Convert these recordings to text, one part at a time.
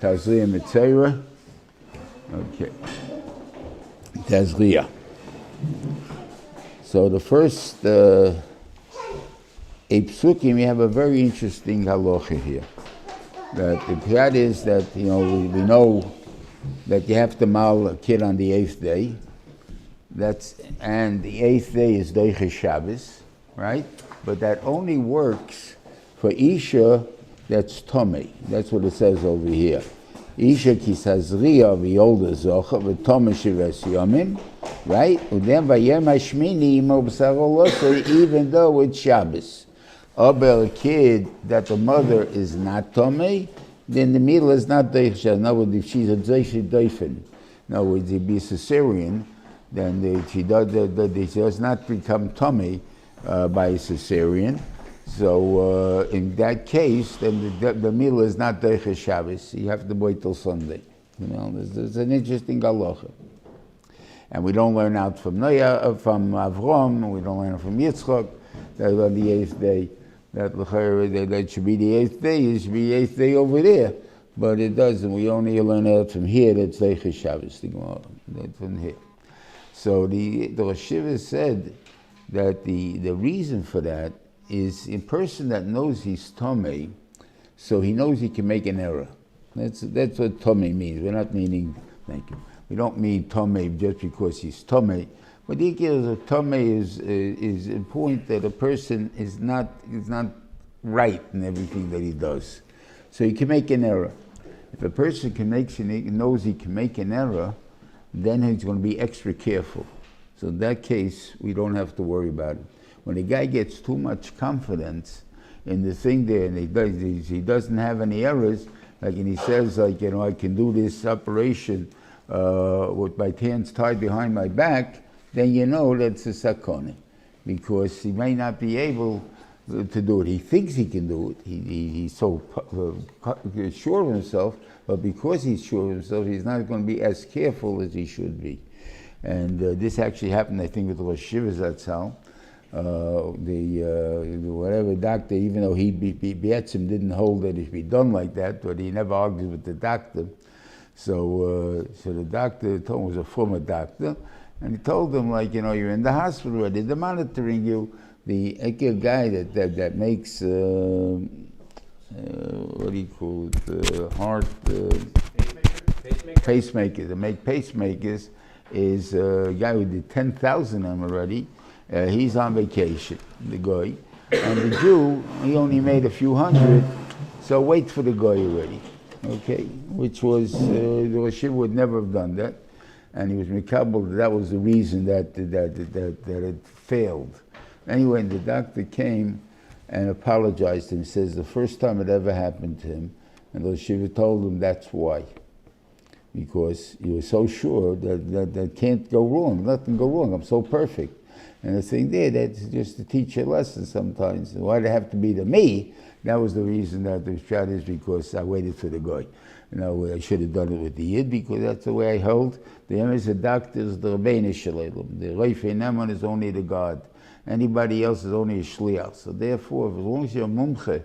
Tazria Metzora. Okay. Tazria. So the first 8 psukim, we have a very interesting halacha here. That the pshat is that, we know that you have to mal a kid on the 8th day. And the 8th day is Doiche Shabbos, right? But that only works for Isha that's Tomei. That's what it says over here. Isha ki Tazria v'yolda zocha v'tomei shives yomim, right? Udem vayem hashmini imo b'saro losei, even though it's Shabbos. Or a kid that the mother is not Tomei, then the meal is not Doiche Shabbos. In other words, if she's a Doiche Doifen, in other words, it'd be a cesarean, then she does not become Tomei by a cesarean. So in that case, then the meal is not Doiche Shabbos. You have to wait till Sunday. It's an interesting halacha. And we don't learn out from Avram, we don't learn from Yitzchak, that on the 8th day, that should be the 8th day, it should be the 8th day over there. But it doesn't. We only learn out from here, that's Doiche Shabbos, that's from here. So the Rosh Hashiva said that the reason for that is a person that knows he's Tomei, so he knows he can make an error. That's what Tomei means. We're not meaning, thank you. We don't mean Tomei just because he's Tomei. But the idea of Tomei is a point that a person is not right in everything that he does. So he can make an error. If a person knows he can make an error, then he's going to be extra careful. So in that case, we don't have to worry about it. When a guy gets too much confidence in the thing there, and he doesn't have any errors, and he says, I can do this operation with my hands tied behind my back, then you know that's a sakone, because he may not be able to do it. He thinks he can do it. He's so sure of himself, but because he's sure of himself, he's not going to be as careful as he should be. And this actually happened, I think, with Rosh Hashiva Zatzal. Whatever doctor, even though he Be'etzim didn't hold that it should be done like that, but he never argued with the doctor. So the doctor told him, was a former doctor, and he told him, you're in the hospital already, they're monitoring you. The guy that makes what do you call it, heart pacemakers. They make pacemakers. Is a guy who did 10,000 of them already. He's on vacation, the guy, and the Jew, he only made a few hundred. So wait for the guy already, okay? Which was the Rosh Hashiva would never have done that, and he was mikabel. That was the reason that it failed. Anyway, the doctor came and apologized to him. He says the first time it ever happened to him, and the Rosh Hashiva told him that's why. Because he was so sure that can't go wrong, nothing go wrong, I'm so perfect. And the thing there, that's just to teach a lesson sometimes. Why did it have to be to me? That was the reason that the shot is because I waited for the guy. I should have done it with the Yid, because that's the way I held. The Emes, the doctor is the Rebbeinu Shalom. The Reuven is only the God. Anybody else is only a Shliach. So therefore, as long as you're a mumche,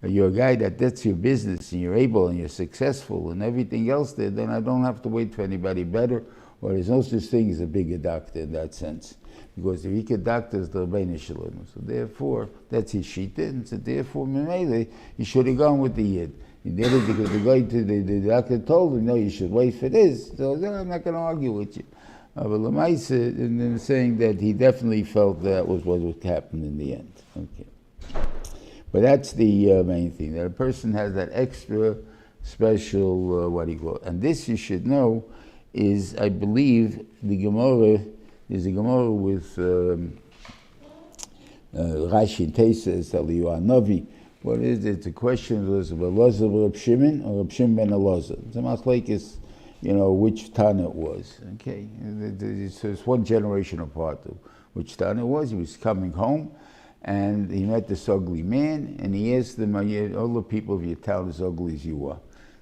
you're a guy that's your business, and you're able and you're successful and everything else there, then I don't have to wait for anybody better, or there's no such thing as a bigger doctor in that sense. Because the weaker doctor is the Rebbeinu Shalom. So therefore, that's his shita, and so therefore, Memele, he should have gone with the Yid. He did it because the doctor told him, no, you should wait for this. So then I'm not going to argue with you. But Lamaisa, and then saying that he definitely felt that was what would happen in the end. Okay. But that's the main thing, that a person has that extra special, and this you should know is, I believe, the Gemara, is a Gemara with Rashi and Teses, Eliyah Navi. What is it? It's a question, was it Elazar Reb Shimon or Reb Shimon ben Elazar? It's a machlekes, which Tana it was. Okay, it's one generation apart of which Tana it was. He was coming home, and he met this ugly man, and he asked them, all the people of your town as ugly as you are.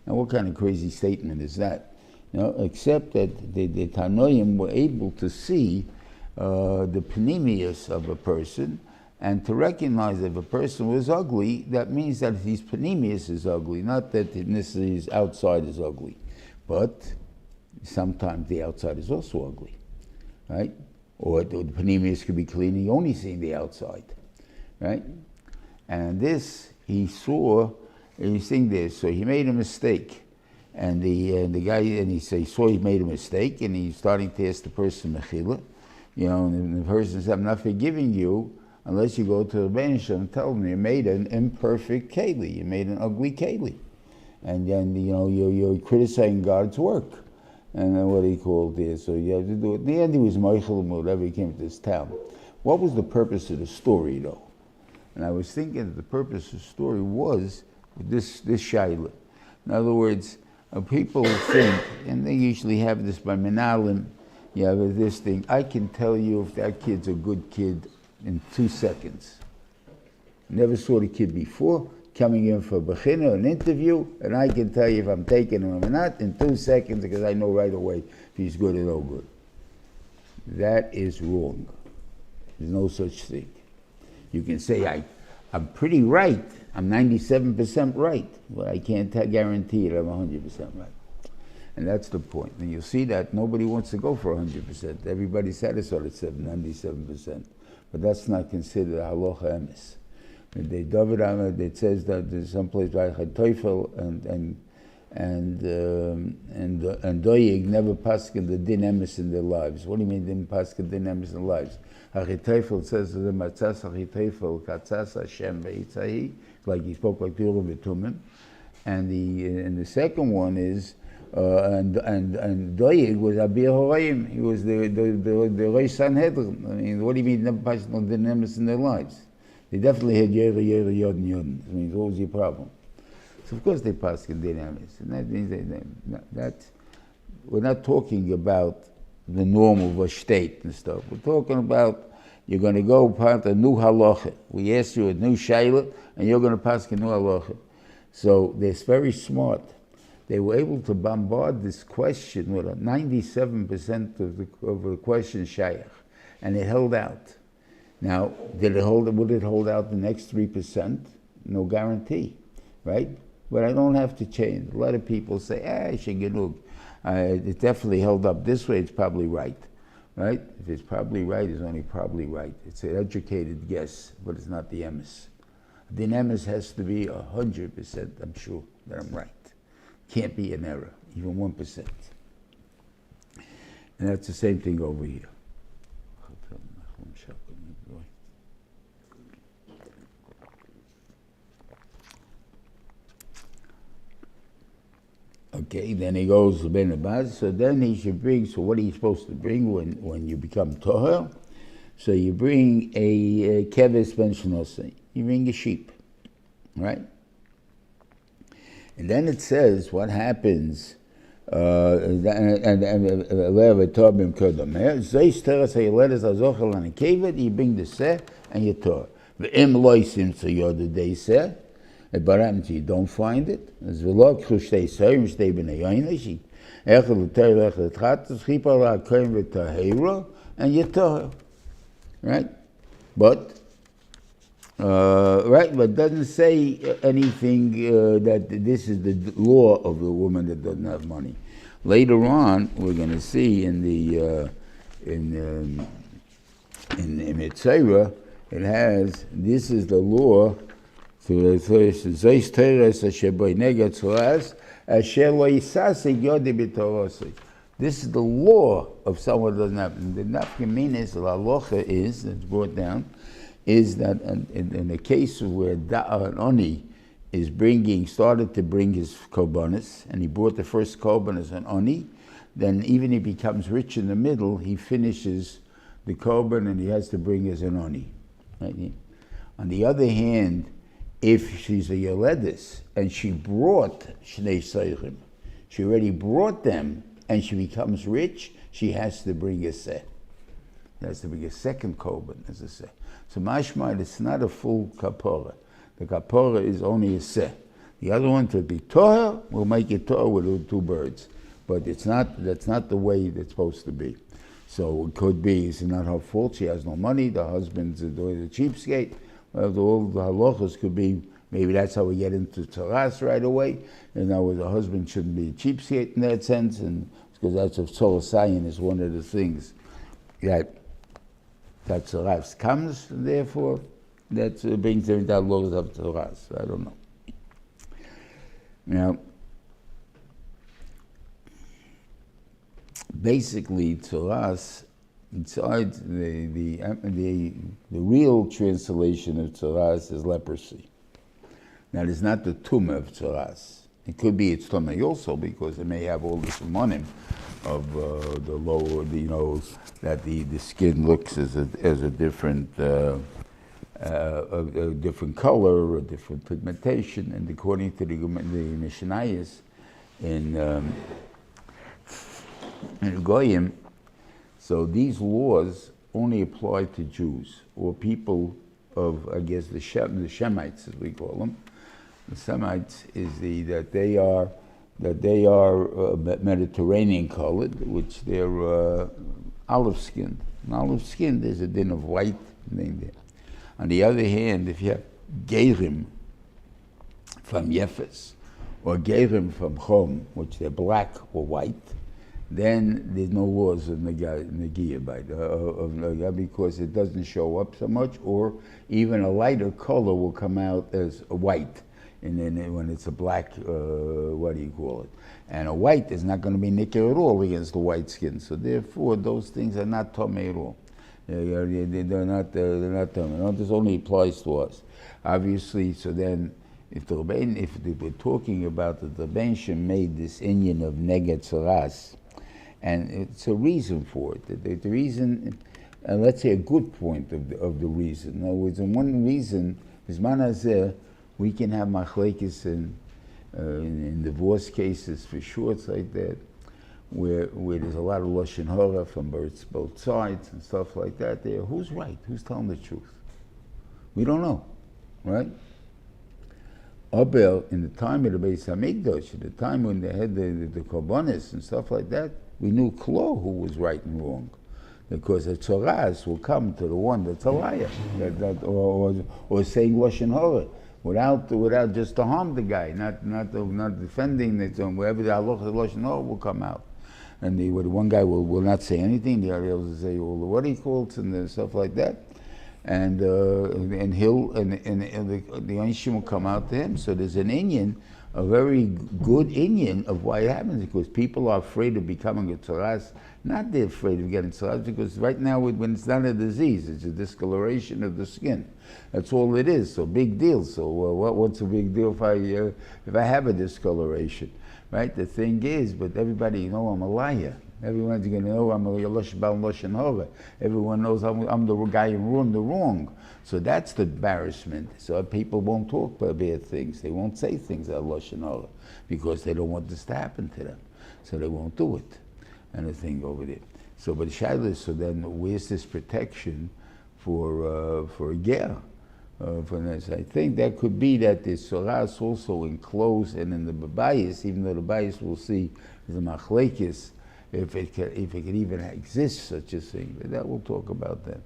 Now, what kind of crazy statement is that? Except that the Tanoim were able to see the panemius of a person, And to recognize if a person was ugly, that means that his panemius is ugly, not that his outside is ugly. But sometimes the outside is also ugly, right? Or the panemius could be clean, he only seeing the outside, right? And this, he saw, he's seeing this, so he made a mistake. And the guy, and he saw he made a mistake, and he's starting to ask the person, mechila, and the person said, I'm not forgiving you, unless you go to the Rebbeinu and tell them you made an imperfect keli, you made an ugly keli. And then, you're criticizing God's work. And then what he called this, so you have to do it. In the end, he was Michael and whatever, he came to this town. What was the purpose of the story, though? And I was thinking that the purpose of the story was this shaila. In other words, people think, and they usually have this by menalim, you have this thing, I can tell you if that kid's a good kid in 2 seconds. Never saw the kid before, coming in for a bechina, an interview, and I can tell you if I'm taking him or not in 2 seconds because I know right away if he's good or no good. That is wrong. There's no such thing. You can say, I'm pretty right, I'm 97% right, but I can't guarantee that I'm 100% right. And that's the point. And you'll see that nobody wants to go for 100%. Everybody's satisfied at 97%. But that's not considered halacha emes. David Ahmed, it says that there's some place like Teufel and Doyeg never paskin the din emes in their lives. What do you mean didn't paskin din emes in their lives? Teufel says the matzas Teufel katzas Hashem ve'itzahi, like he spoke like Purim v'tumim. And the second one is and Doyeg was Abir Horaim. He was the Rosh Sanhedrin. I mean, what do you mean never passed no din emes in their lives? They definitely had Yera Yod Yod. I mean, what was your problem? So of course they passed in din emes, and that means we're not talking about the normal v'shteit and stuff. We're talking about you're going to go part a new halacha. We ask you a new shaila, and you're going to pass a new halacha. So they're very smart. They were able to bombard this question with 97% of the question shaykh, and it held out. Now, would it hold out the next 3%? No guarantee, right? But I don't have to change. A lot of people say, Shegenug. It definitely held up this way, it's probably right, right? If it's probably right, it's only probably right. It's an educated guess, but it's not the emes. The emes has to be 100%, I'm sure, that I'm right. Can't be an error, even 1%. And that's the same thing over here. Okay, then he goes to Ben Abaz, so then he should bring, so what are you supposed to bring when you become Toher? So you bring a keves ben shnosei, you bring a sheep, right? And then it says what happens, you bring the seh and you tor. V'im loisim so yodu day seh, but happens you don't find it. As v'lo k'shtei serim shtei b'nei yoinish, echel l'ter echel l'tchatas, chipar l'akayim v'tahera, and you tor. Right? But it doesn't say anything that this is the law of the woman that doesn't have money. Later on, we're going to see in the Metzora, it has, this is the law to this is the law of someone who doesn't have. The nafka is, the halacha is, it's brought down, is that in the case where an oni is started to bring his korbanos, and he brought the first korban as an oni, then even if he becomes rich in the middle, he finishes the korban and he has to bring as an oni. Right? On the other hand, if she's a yoledis and she brought shnei seichim, she already brought them, and she becomes rich, she has to bring a seh. She has to bring a second korban as a seh. So mashma, it's not a full kapora. The kapora is only a seh. The other one to be toher, we'll make it toher with 2 birds. But that's not the way it's supposed to be. So it could be, it's not her fault, she has no money, the husband's the cheapskate. Well, all the halachas could be, maybe that's how we get into tzaras right away. In other words, the husband shouldn't be a cheapskate in that sense, and because that's of Tzolasayin is one of the things that tzaras comes, and therefore that brings them down halachas of tzaras. I don't know. Now, basically, tzaras, inside the real translation of tzaras is leprosy. Now, it's not the tumah of tzaras. It could be its tumah also, because it may have all this monim of the lower, that the skin looks as a different a different color, a different pigmentation, and according to the Mishnayos in Goyim, so these laws only apply to Jews or people of, I guess, the Shemites, as we call them. The Semites is that they are Mediterranean colored, which they're olive skinned. And olive skinned, there's a din of white named there. On the other hand, if you have Gerim from Yefes or Gerim from Chom, which they're black or white, then there's no laws of Nagiya because it doesn't show up so much, or even a lighter color will come out as a white, and then when it's a black, and a white is not going to be nikkur at all against the white skin. So therefore, those things are not tamei at all. They're not tamei. This only applies to us, obviously. So then, if we're talking about the Rebbein Shem made this inyan of neged tzaras, and it's a reason for it. The reason, let's say a good point of the reason. In other words, in one reason, Bizman hazeh, we can have machlekes in divorce cases for sure. It's like that, where there's a lot of lashon hara from both sides and stuff like that. There, who's right? Who's telling the truth? We don't know, right? Abel, in the time of the Beis Hamikdash, at the time when they had the korbanos and stuff like that, we knew klo who was right and wrong, because the tzaras will come to the one that's a liar, or saying lashon hara without just to harm the guy, not defending it. Wherever the halacha lashon hara will come out, and the one guy will not say anything, the other will say all the what he calls and stuff like that. And the Onishim will come out to him. So there's an inyan, a very good inyan of why it happens, because people are afraid of becoming a tzaras. Not they're afraid of getting tzaras, because right now when it's not a disease, it's a discoloration of the skin. That's all it is. So big deal. So what's a big deal if I have a discoloration, right? The thing is, but everybody I'm a liar. Everyone's going to know I'm a lashon hara. Everyone knows I'm the guy in the wrong. So that's the embarrassment. So people won't talk about bad things. They won't say things that are lashon hara because they don't want this to happen to them. So they won't do it. And the thing over there. So, but Shaila, so then where's this protection for a ger? For this, I think that could be that the tzaras also enclosed, and in the bayis, even though the bayis will see the machlekes, if it could even exist such a thing, but that we'll talk about that.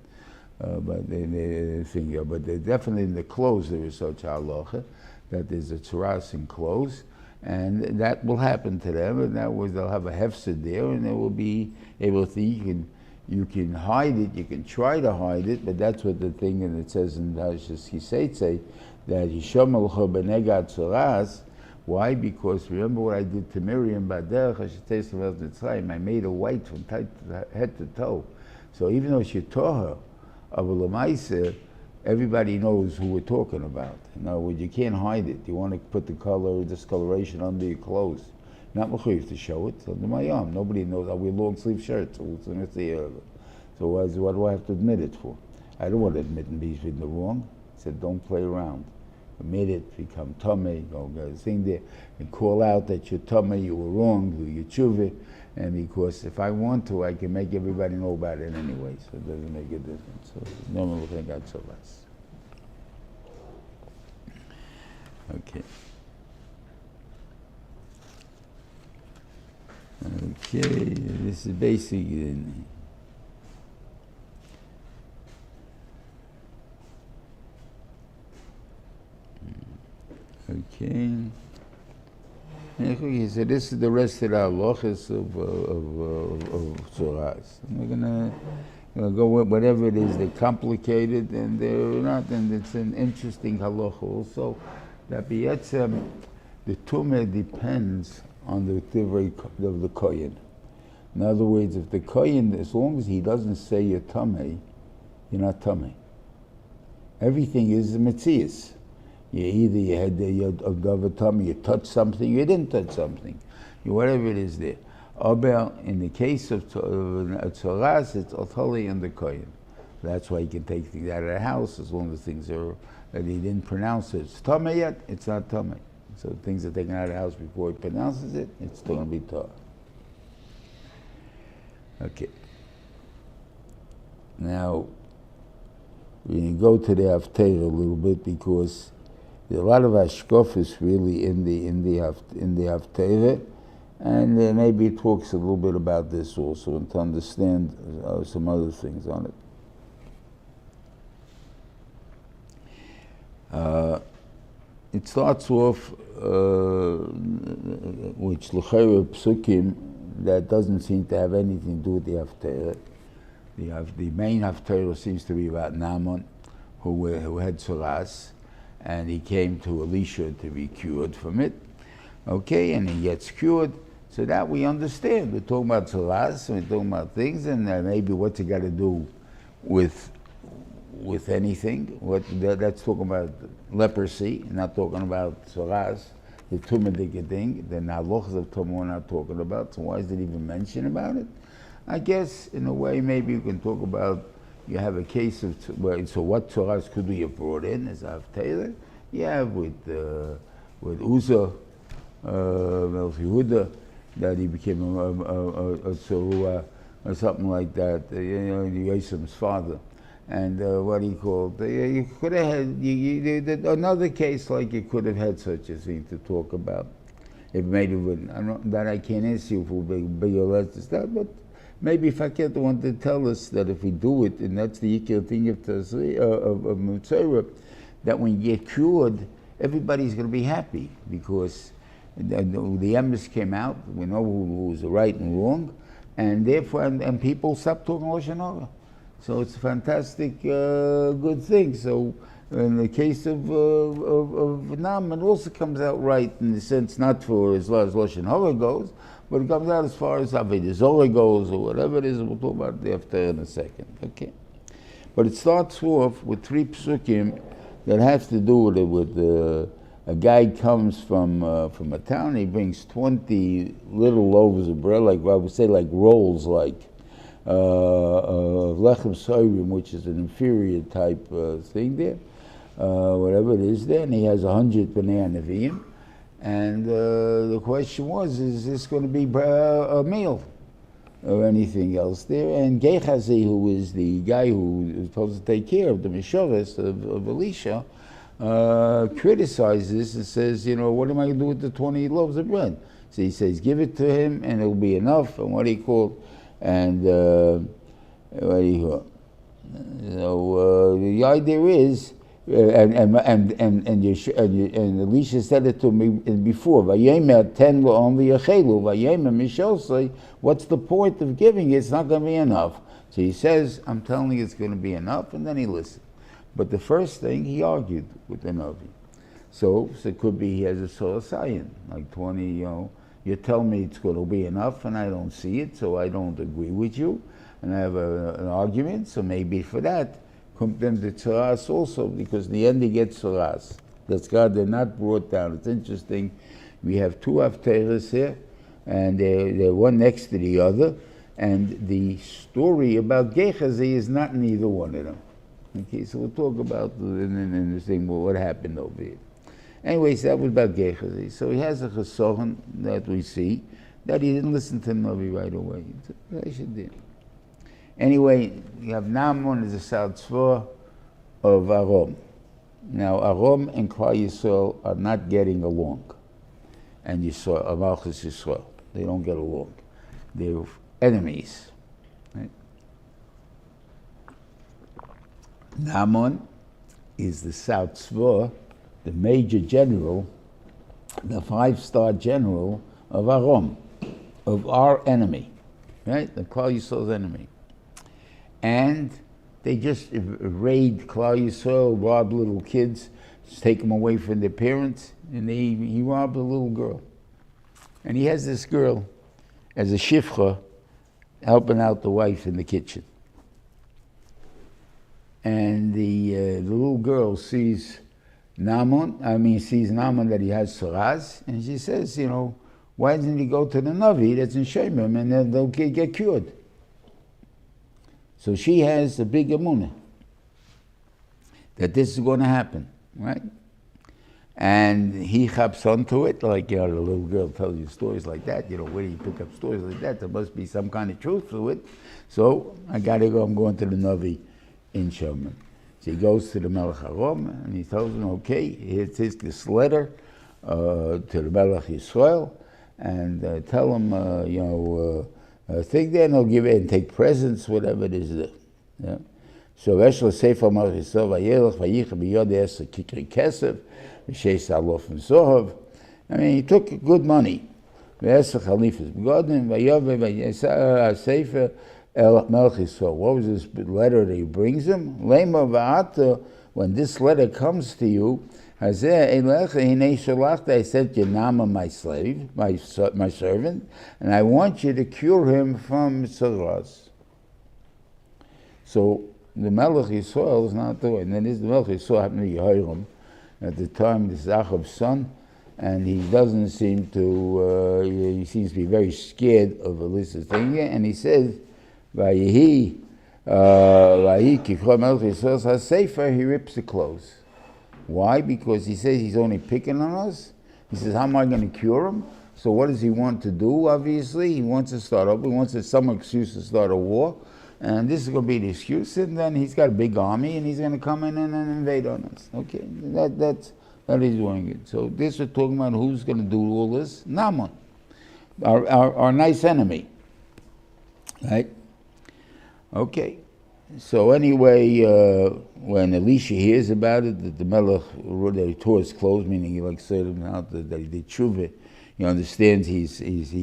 But definitely in the clothes there is such halacha that there's a tzaras in clothes, and that will happen to them, and that was they'll have a hefsed there, and they will be able to. You can hide it, you can try to hide it, but that's what the thing, and it says in Parshas Kiseitze that Yisham alcha b'negad tzaras. Why? Because remember what I did to Miriam, I made her white from head to toe. So even though she tore her, everybody knows who we're talking about. In other words, you can't hide it. You want to put the color, discoloration under your clothes. Not mechuyev to show it, under my arm. Nobody knows. I wear long sleeve shirts. So what do I have to admit it for? I don't want to admit and be in the wrong. I said, don't play around. Admit it, become tummy, go sing there, and call out that you're tummy, you were wrong, do your tshuva, and because if I want to, I can make everybody know about it anyway, so it doesn't make a difference. So no one will think I'd so less. Okay. Okay, this is basically Okay. So this is the rest of the halachas of tzoras. We're gonna go with whatever it is. They're complicated and they're not, and it's an interesting halacha also. That b'yetzem, the tumah depends on the divrei of the kohen. In other words, if the kohen, as long as he doesn't say you're tamei, you're not tamei. Everything is a metzias. You had the tummy, you touched something, you didn't touch something, whatever it is there. Aber in the case of tzoras, it's otoli and the kohen. That's why you can take things out of the house as long as things are that he didn't pronounce it. It's tamei yet, it's not tamei. So things are taken out of the house before he pronounces it, it's still going to be Torah. Okay. Now, we can go to the Haftarah a little bit because there's a lot of hashkofas really in the Haftarah, and maybe it talks a little bit about this also, and to understand some other things on it. It starts off, which l'chayra psukim, that doesn't seem to have anything to do with the Haftarah. The main Haftarah seems to be about Naaman, who had tzoras, and he came to Elisha to be cured from it. Okay, and he gets cured, so that we understand. We're talking about tzoras, we're talking about things, and maybe what's it got to do with anything. That's talking about leprosy, not talking about tzoras. The tumah thing, the halachas of tumah we're not talking about, so why is it even mentioned about it? I guess, in a way, maybe you can talk about, you have a case of, so what tzoras could we have brought in as Haftarah? You have with Uzzah, Melch Yehuda, that he became a tzorua, or something like that, Yosem's father. And what he called, you could have had, another case like you could have had such a thing to talk about. It made it, that I can't answer you for big or less stuff, but maybe if I can't want to tell us that if we do it, and that's the ikir thing of Tazria, of Metzora, that when you get cured, everybody's going to be happy because the emes came out. We know who was right and wrong, and therefore, and people stop talking Lashon Hara. So it's a fantastic, good thing. So in the case of Naaman, it also comes out right in the sense, not for as far as Lashon Hara goes, but it comes out as far as Avodah Zorah goes, or whatever it is. We'll talk about the Haftarah in a second. Okay, but it starts off with 3 psukim that have to do with a guy comes from a town. He brings 20 little loaves of bread, like I would say, like rolls, like lechem soirim, which is an inferior type thing there, whatever it is there, and he has 100 bnei neviim. And the question was, is this going to be a meal or anything else there? And Gehazi, who is the guy who is supposed to take care of the Mishoras of Elisha, criticizes this and says, what am I going to do with the 20 loaves of bread? So he says, give it to him and it'll be enough. And what he called, and so the idea is, and Elisha said it to me before. What's the point of giving it? It's not going to be enough. So he says, I'm telling you it's going to be enough, and then he listened. But the first thing, he argued with the Navi. So it could be he has a Solasayan, like 20, you tell me it's going to be enough, and I don't see it, so I don't agree with you, and I have an argument, so maybe for that, come then the tzoras also, because in the end he gets tzoras. That's God, they're not brought down. It's interesting. We have 2 haftarahs here, and they're one next to the other, and the story about Gehazi is not in either one of them. Okay, so we'll talk about in this thing, what happened over here. Anyways, that was about Gehazi. So he has a chesoron that we see, that he didn't listen to the Navi right away. I should do. Anyway, you have Naaman is the south tzvah of Aram. Now, Aram and Klal Yisrael are not getting along. And Yisrael, Amalchus Yisrael, they don't get along. They're enemies. Right? Naaman is the south tzvah, the major general the 5-star general of Aram, of our enemy, right? The Klal Yisrael's enemy. And they just raid Klal Yisrael, rob little kids, just take them away from their parents, and he robbed a little girl. And he has this girl as a shifcha helping out the wife in the kitchen. And the little girl sees Naaman that he has saraz, and she says, why doesn't he go to the Navi that's in Shemim, and then they'll get cured? So she has a big emunah that this is going to happen, right? And he chaps onto it, like, the little girl tells you stories like that, where do you pick up stories like that? There must be some kind of truth to it. So I gotta go, I'm going to the Navi in Shemim. So he goes to the Melech Aram, and he tells him, okay, here's this letter to the Melech Yisrael, and tell him, think there, and he'll give it and take presents, whatever it is there. Yeah? So Eshla Sefer Melech Yisrael vayelech vayicha biyod eser kikri kesef v'sheis alof v'zohav. I mean, he took good money. V'eser chalifas b'godim vayove v'yesa Sefer El Melech Yisrael. What was this letter that he brings him? Lema v'ata, when this letter comes to you, Hazeh elecha hinei shalachta, I sent you Naaman, my slave, my servant, and I want you to cure him from Metzoras. So the Melech Yisrael is not doing. And then the Melech Yisrael happened to be Hiram at the time, this is Yaakov's son, and he doesn't seem to, he seems to be very scared of Alyssa's thing, and he says, Vayihi kikro Melech Yisrael ha-sefer, he rips the clothes. Why? Because he says he's only picking on us. He says, how am I going to cure him? So what does he want to do, obviously? He wants to start up. He wants some excuse to start a war. And this is going to be the excuse. And then he's got a big army, and he's going to come in and invade on us. Okay, that is doing it. So this we're talking about who's going to do all this? Naaman, our nice enemy. Right? Okay. So anyway, when Elisha hears about it, that the Melech, that he tore his clothes, meaning he said him out that he did tshuva, he understands he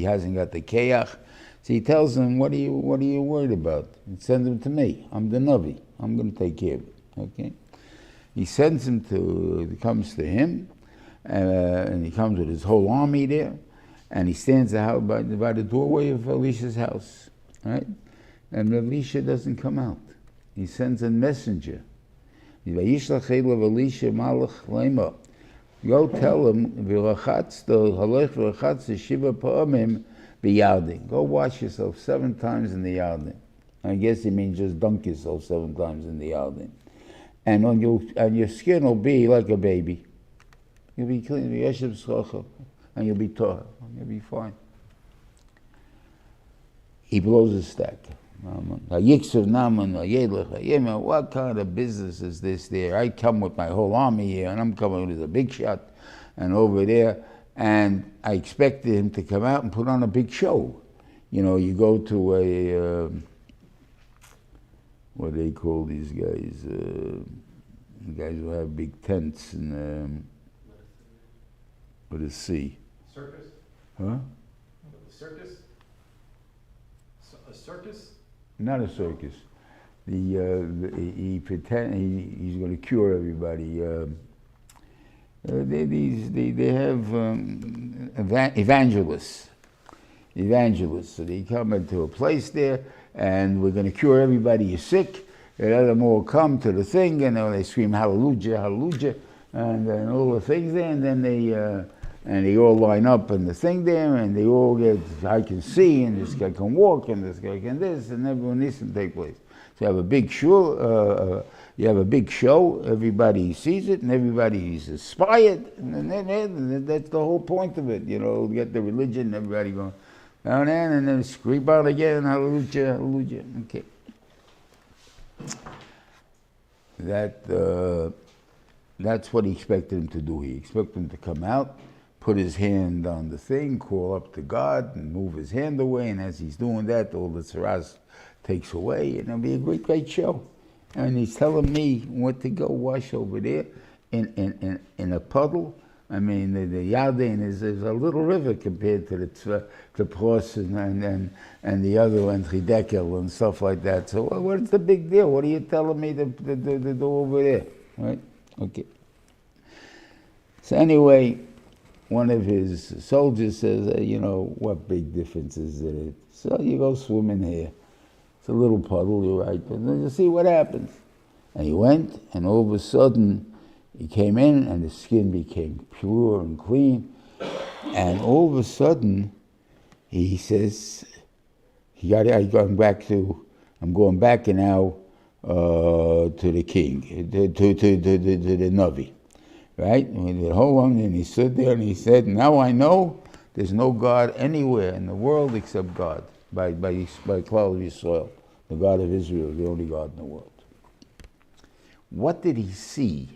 hasn't got the keach. So he tells him, what are you worried about? He sends him to me. I'm the Navi. I'm going to take care of it. Okay. He sends him he comes to him, and he comes with his whole army there, and he stands out by the doorway of Elisha's house, right? And Elisha doesn't come out. He sends a messenger. Go tell him, go wash yourself 7 times in the Yarden. I guess he means just dunk yourself 7 times in the Yarden. And your skin will be like a baby. You'll be clean, and you'll be tahor. You'll be fine. He blows his stack. What kind of business is this there? I come with my whole army here, and I'm coming with a big shot, and over there, and I expected him to come out and put on a big show. You go to a, what do they call these guys? The guys who have big tents and with a sea. Circus? Huh? A circus? A circus? Not a circus. He pretend he's going to cure everybody. They have evangelists. So they come into a place there, and we're going to cure everybody who's sick. And let them all come to the thing, and they scream hallelujah, hallelujah, and then all the things there, and then they all line up in the thing there, and they all get, I can see, and this guy can walk, and this guy can this, and everyone needs to take place. So you have a big show, everybody sees it, and everybody's inspired, and then that's the whole point of it, get the religion, everybody going down there, and then scream out again, hallelujah, hallelujah, okay. That's what he expected him to do. He expected him to come out, put his hand on the thing, call up to God, and move his hand away, and as he's doing that, all the saras takes away, and it'll be a great, great show. And he's telling me what to go wash over there in a puddle I mean, the Yarden is a little river compared to the Pros and the other one, Chidekel and stuff like that. So what's the big deal? What are you telling me to do over there? Right? Okay. So anyway, one of his soldiers says, what big difference is it? So you go swimming here. It's a little puddle, you're right, but then you see what happens. And he went, and all of a sudden, he came in, and his skin became pure and clean. And all of a sudden, he says, I'm going back now to the king, to the Navi. Right? And the whole one, and he stood there and he said, now I know there's no God anywhere in the world except God, by Klal Yisrael, the God of Israel, the only God in the world. What did he see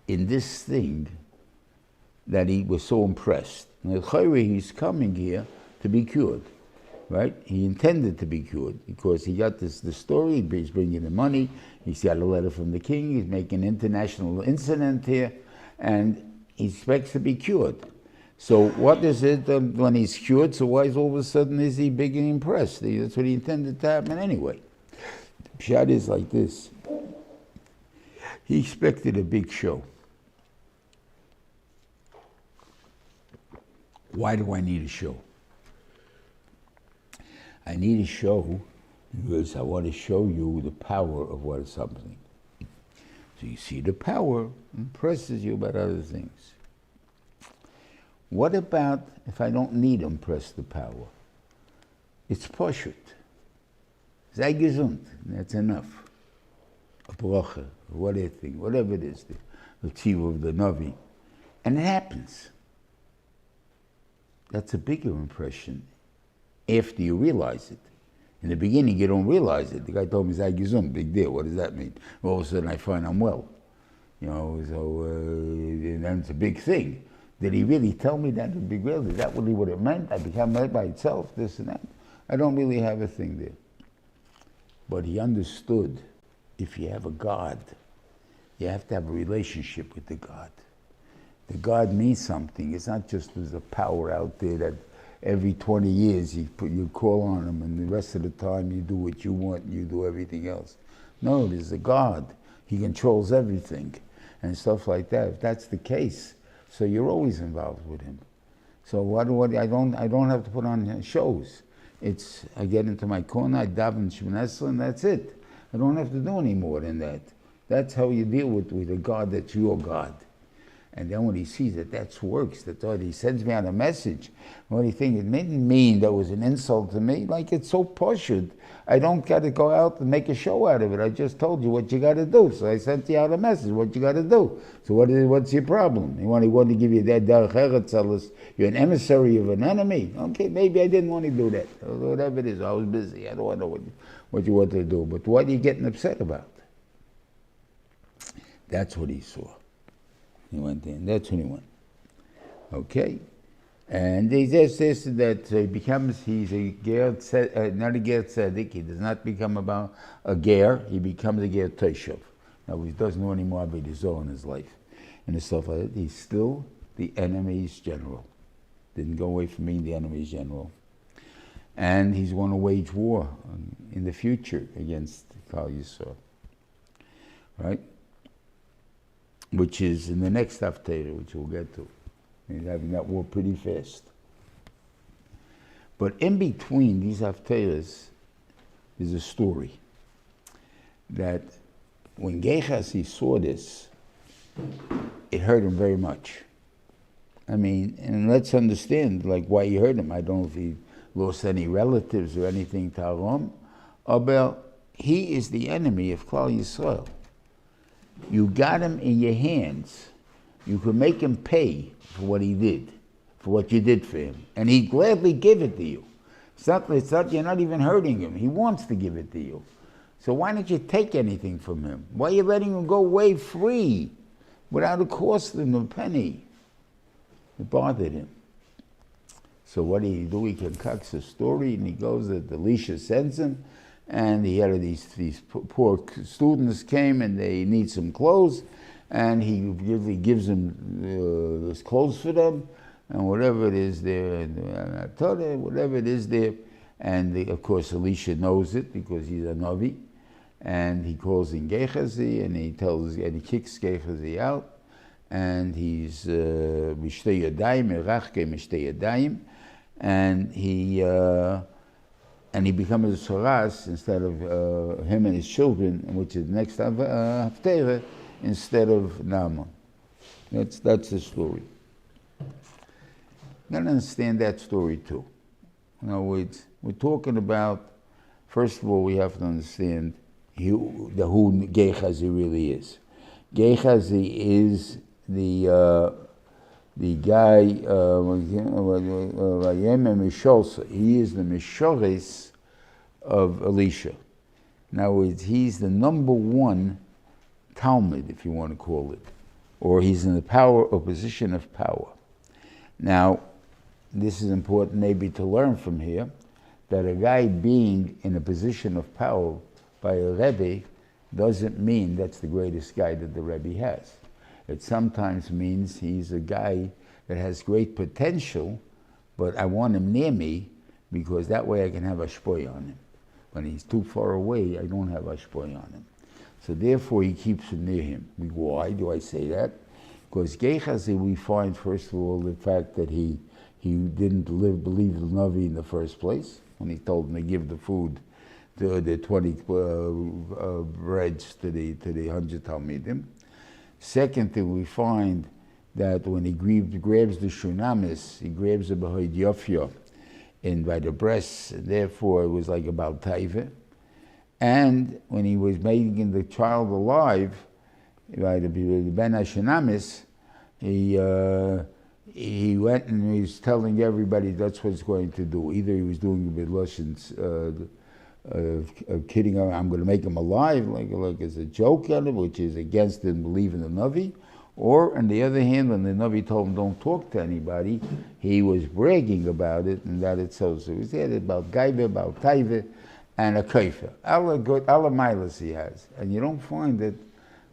in this thing that he was so impressed? And he's coming here to be cured, right? He intended to be cured because he got the story, he's bringing the money, he's got a letter from the king, he's making an international incident here, and he expects to be cured. So what is it when he's cured? So why is all of a sudden is he big and impressed? That's what he intended to happen anyway. The pshat is like this. He expected a big show. Why do I need a show? I need a show because I want to show you the power of what is something. So you see the power impresses you about other things. What about if I don't need to impress the power? It's pashut. Sei gesund. That's enough. A bracha, whatever it is, the tzivah of the Navi. And it happens. That's a bigger impression after you realize it. In the beginning, you don't realize it. The guy told me, sei gesund, big deal. What does that mean? All of a sudden, I find I'm well. And it's a big thing. Did he really tell me that? Big deal? Is that really what it meant? I become that by itself, this and that. I don't really have a thing there. But he understood, if you have a God, you have to have a relationship with the God. The God means something. It's not just there's a power out there that every 20 years you call on him, and the rest of the time you do what you want and you do everything else. No, there's a God. He controls everything and stuff like that. If that's the case, so you're always involved with him. So I don't have to put on shows. I get into my corner, I daven Shemon, and that's it. I don't have to do any more than that. That's how you deal with a God that's your God. And then when he sees that works, that he sends me out a message, what he thinks, it didn't mean that was an insult to me. Like, it's so pashut. I don't got to go out and make a show out of it. I just told you what you got to do. So I sent you out a message, what you got to do. So what's your problem? He wanted to give you that derech eretz, tell us you're an emissary of an enemy. Okay, maybe I didn't want to do that. Whatever it is, I was busy. I don't know what you wanted to do. But what are you getting upset about? That's what he saw. He went in. That's when he went. Okay? And he just says that he's a ger, not a ger tzedek. He does not become about a ger. He becomes a ger toshav. Now, he doesn't know any more about his own in his life and stuff like that. He's still the enemy's general. Didn't go away from being the enemy's general. And he's going to wage war in the future against Klal Yisrael. Right? Which is in the next haftarah, which we'll get to. He's having that war pretty fast. But in between these haftarahs is a story that when Gehazi saw this, it hurt him very much. I mean, and let's understand why he hurt him. I don't know if he lost any relatives or anything to Aram, but he is the enemy of Klal Yisrael. You got him in your hands. You could make him pay for what he did, for what you did for him. And he'd gladly give it to you. It's not you're not even hurting him. He wants to give it to you. So why don't you take anything from him? Why are you letting him go away free without it costing him a penny? It bothered him. So what did he do? He concocts a story, and he goes that Elisha sends him, and he had these poor students came, and they need some clothes, and he usually gives them his clothes for them, and whatever it is there, whatever it is there, and of course Elisha knows it because he's a Navi, and he calls in Gehazi, and he kicks Gehazi out, and he's Mishtei Yadayim, Erachke Mishtei Yadayim, and he becomes a Soras instead of him and his children, which is next Haftarah, instead of Naaman. That's the story. You gotta understand that story too. In other words, we're talking about, first of all, we have to understand who Gehazi really is. Gehazi is the guy, he is the Mishores of Elisha. In other words, he's the number one Talmud, if you want to call it, or he's in the power or position of power. Now, this is important maybe to learn from here, that a guy being in a position of power by a Rebbe doesn't mean that's the greatest guy that the Rebbe has. It sometimes means he's a guy that has great potential, but I want him near me because that way I can have ashpoy on him. When he's too far away, I don't have ashpoy on him. So therefore he keeps him near him. Why do I say that? Because Gehazi, we find first of all the fact that he didn't believe the Navi in the first place, when he told him to give the food, the 20 breads to the 100 Talmidim. Second thing, we find that when he grabs the shunamis, he grabs the behind Yofya by the breasts, and therefore it was like about Taiva. And when he was making the child alive, by the Ben HaShunamis, he went and he was telling everybody that's what he's going to do. Either he was doing it with Lashon's kidding, I'm going to make him alive, like as a joke on him, which is against him believing the Navi. Or, on the other hand, when the Navi told him don't talk to anybody, he was bragging about it, and that itself. So he said about Gaiva, about Taiva, and a Kaifa. Alla milas he has. And you don't find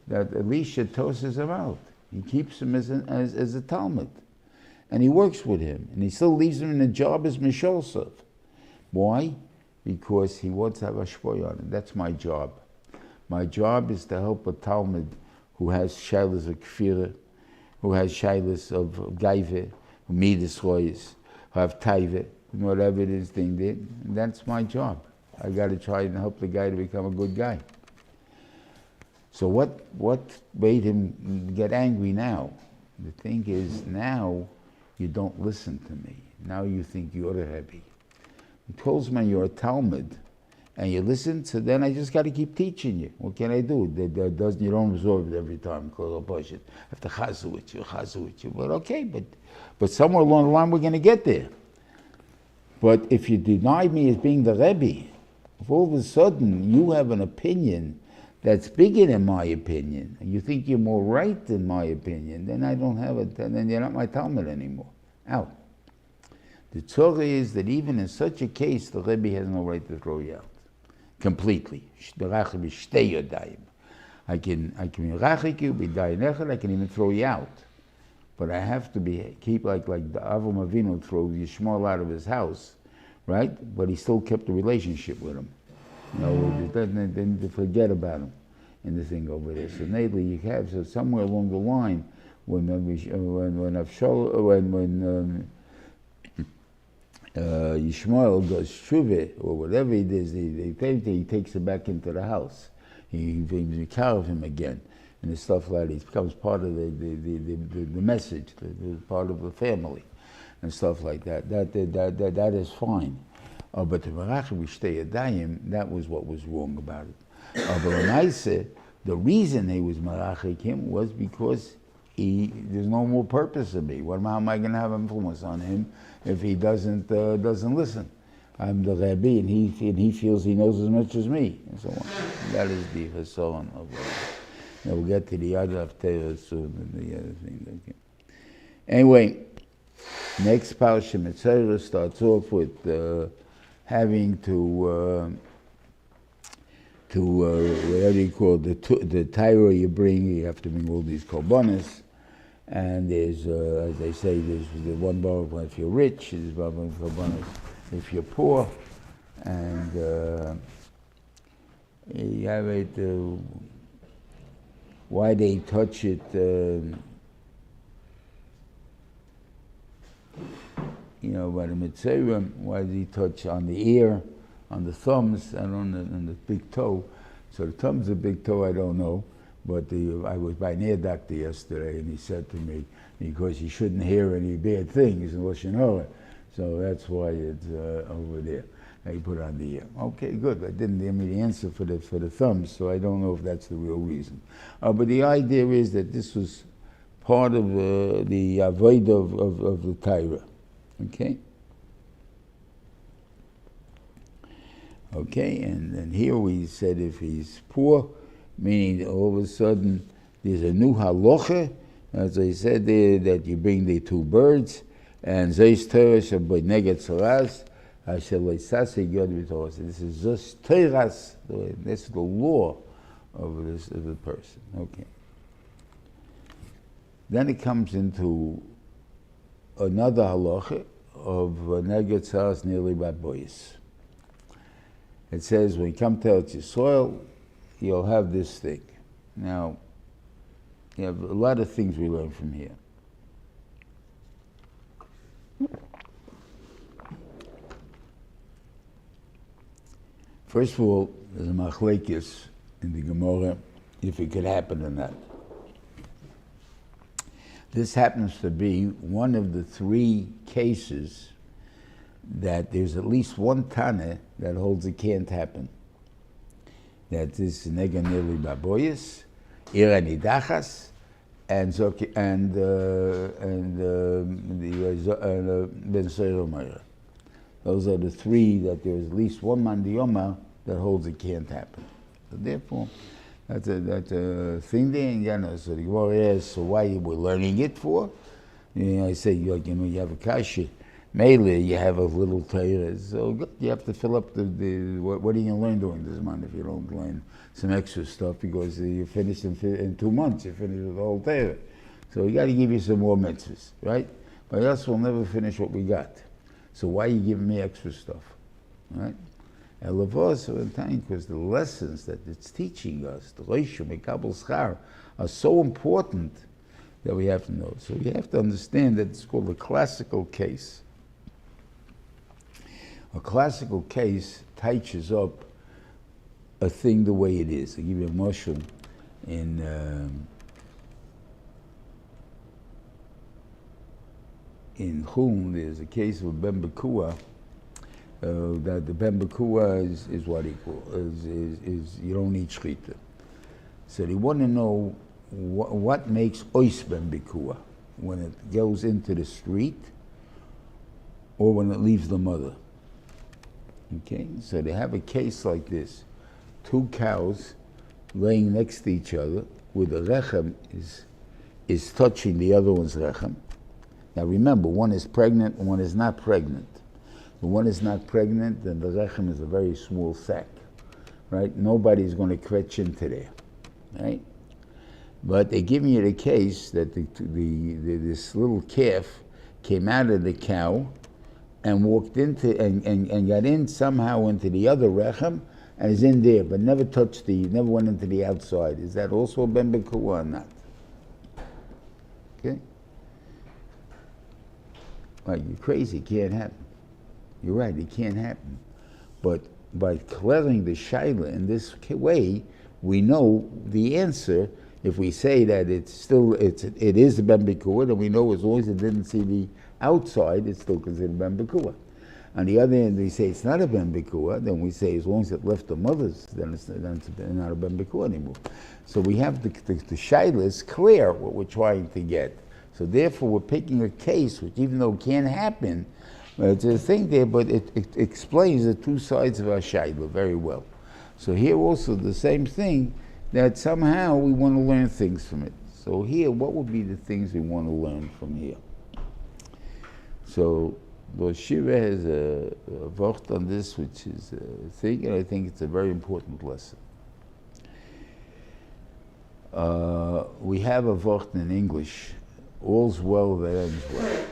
that Elisha tosses him out. He keeps him as a Talmud. And he works with him. And he still leaves him in a job as Misholsov. Why? Because he wants to have a shpoy on him. That's my job. My job is to help a Talmud who has shaylas of kfira, who has shaylas of gaive, who midas royes, who have taive, whatever it is thing did. And that's my job. I got to try and help the guy to become a good guy. So what made him get angry now? The thing is, now you don't listen to me. Now you think you're the Rebbe. He tells me you're a Talmud, and you listen, so then I just got to keep teaching you. What can I do? You don't absorb it every time, because I'll push it. I have to chazu with you. But okay, but somewhere along the line we're going to get there. But if you deny me as being the Rebbe, if all of a sudden you have an opinion that's bigger than my opinion, and you think you're more right than my opinion, then I don't have it, and then you're not my Talmud anymore. Out. The Torah is that even in such a case, the Rebbe has no right to throw you out. Completely. I can mirachik you, I can even throw you out. But I have to keep like the Avram Avinu throw Yishmael out of his house, right? But he still kept the relationship with him. Didn't forget about him in the thing over there. So lately you have, so somewhere along the line, when Yishmael does shuvah or whatever he does, he takes it back into the house. He carve him again and stuff like that. He becomes part of the message, part of the family and stuff like that. That is fine. But the Merachim Mishtei Yadayim, that was what was wrong about it. But the reason he was Merachik him was because there's no more purpose of me. How am I going to have influence on him if he doesn't listen? I'm the Rebbe, and he feels he knows as much as me, and so on. That is the Hason of now we'll get to the other Haftarah soon, and the other thing. Okay. Anyway, next Parsha Metzora starts off with having to whatever you call the Torah you bring. You have to bring all these korbanos, and there's, as they say, there's the one bar if you're rich, there's one korbanos if you're poor, and you have it. Why they touch it? By the Metzora, why did he touch on the ear, on the thumbs, and on the big toe? So the thumb's a big toe, I don't know. But I was by an ear doctor yesterday, and he said to me, because you shouldn't hear any bad things in Lashon Hara. So that's why it's over there. I put it on the ear. Okay, good. I didn't give me the answer for the thumbs, so I don't know if that's the real reason. But the idea is that this was part of the avodah of the Torah. Okay? Okay, and here we said if he's poor, meaning all of a sudden there's a new halacha, as I said there, that you bring the two birds, and zeis Torah shaboy neged saras, asher leisase yod v'toras. This is just Torah's, that's the law of the person. Okay. Then it comes into another halacha of neged saras nearly baboyis. It says when you come to Eretz Yisrael, you'll have this thing. Now, you have a lot of things we learn from here. First of all, there's a machlekes in the Gemara if it could happen or not. This happens to be one of the three cases that there's at least one Tana that holds it can't happen. That is Nega Nili Baboyis, Ira Nidachas, and Ben Seir Meira. Those are the three that there's at least one Mandiyoma that holds it can't happen. So therefore, that's a thing there. So the Gemara asks, so why we're learning it for? I say, you have a kashi. Mainly, you have a little Torah, so good. You have to fill up what are you going to learn during this month if you don't learn some extra stuff, because you finish in 2 months, you finish with the whole Torah. So you got to give you some more mitzvahs, right? But else we'll never finish what we got. So why are you giving me extra stuff, right? And Lavos because the lessons that it's teaching us, the Reishu, Mekabel Schar, are so important that we have to know. So you have to understand that it's called a classical case. A classical case teaches up a thing the way it is. I give you a mushroom in Chum. There's a case of Ben Bekua. That the Ben Bekua is what he calls is you don't eat shchita. So they want to know what makes ois Ben Bekua when it goes into the street or when it leaves the mother. Okay, so they have a case like this: 2 cows laying next to each other, where the rechem is touching the other one's rechem. Now remember, one is pregnant and one is not pregnant. The one is not pregnant, then the rechem is a very small sack, right? Nobody's going to catch into there, right? But they give you the case that this little calf came out of the cow and walked into and got in somehow into the other rechem and is in there, but never went into the outside. Is that also a Ben Bekua or not? Okay? Right, you're crazy, it can't happen. You're right, it can't happen. But by clearing the shaila in this way, we know the answer. If we say that it is a Ben Bekua, then we know as long as it didn't see the outside, it's still considered Ben Bekua. On the other hand, we say it's not a Ben Bekua, then we say as long as it left the mothers, then it's not a Ben Bekua anymore. So we have the shaila is clear what we're trying to get. So therefore, we're picking a case which, even though it can't happen, it's a thing there, but it explains the two sides of our shaila very well. So here also the same thing, that somehow we want to learn things from it. So here, what would be the things we want to learn from here? So the Shiva has a vort on this, which is a thing, and I think it's a very important lesson. We have a word in English, all's well that ends well.